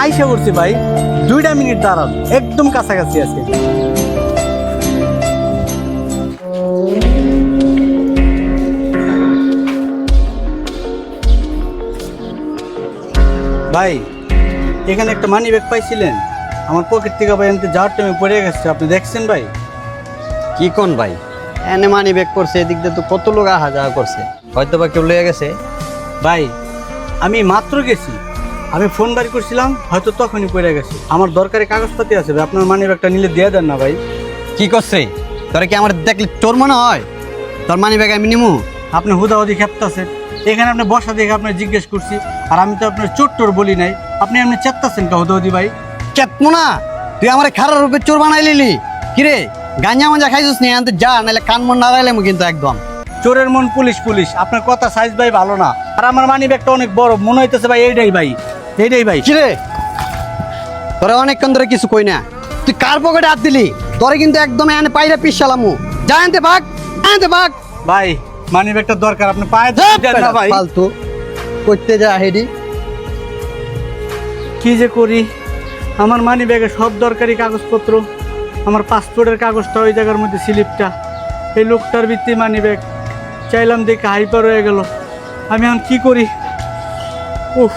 আইসা করছি ভাই, 2টা মিনিট দাঁড়ান, একদম কাছাকাছি আছে। ভাই এখানে একটা মানি ব্যাগ পাইছিলেন, আমার পকেট থেকে ভাই আনতে যাওয়ার টাইমে পড়ে গেছে, আপনি দেখছেন ভাই? কি কোন ভাই, এনে মানি ব্যাগ করছে, এদিক দিয়ে তো কত লোক আহা যাওয়া করছে, হয়তো বা কেউ লয়ে গেছে। ভাই আমি মাত্র গেছি, আমি ফোন বাড়ি করছিলাম, হয়তো তখনই পড়ে গেছে। আমার দরকারি কাগজপাতি আছে ভাই, আপনার মানি ব্যাগটা নিলে দিয়ে দেন না ভাই। কি করছে? তোরা কি আমার দেখলে চোর মনে হয়? তোর মানি ব্যাগ আমি নিমু? আপনি হুদাহুদি খেপতাছেন, এখানে আপনি বসা দেখে আপনার জিজ্ঞেস করছি, আর আমি তো আপনার চোট্টর বলি নাই, আপনি এমনি চেপ্তাছেন কা হুদাহুদি ভাই? কেতমো না, তুই আমার খারাপ রূপে চোর বানাই লিলি। কিরে গাঞ্জা মাজা খাইছিস নি? আনতে যা, নাহলে কান মন নাড়াইলাম কিন্তু একদম। চোরের মন পুলিশ পুলিশ, আপনার কথা সাইজ ভাই ভালো না, আর আমার মানি ব্যাগটা অনেক বড় মনে হইতেছে ভাই, এইটাই ভাই, এইটাই ভাই। কিরে তোরা অনেকক্ষণ ধরে কিছু কই না, তুই কার পকেটে হাত দিলি? তোরে কিন্তু একদম এনে পাইরা পিছালামু। যা আনতে ভাগ, আনতে ভাগ। ভাই মানি ব্যাগটা দরকার, আপনি পায়ে দেন না ভাই। ফালতু করতে যা হেডি। কি যে করি, আমার মানি ব্যাগে সব দরকারি কাগজপত্র, আমার পাসপোর্টের কাগজটা ওই জায়গার মধ্যে, স্লিপটা, এই লোকটার ভিত্তি মানি ব্যাগ, চাইলাম দেখে হাইপার হয়ে গেল, আমি এখন কি করি? উফ।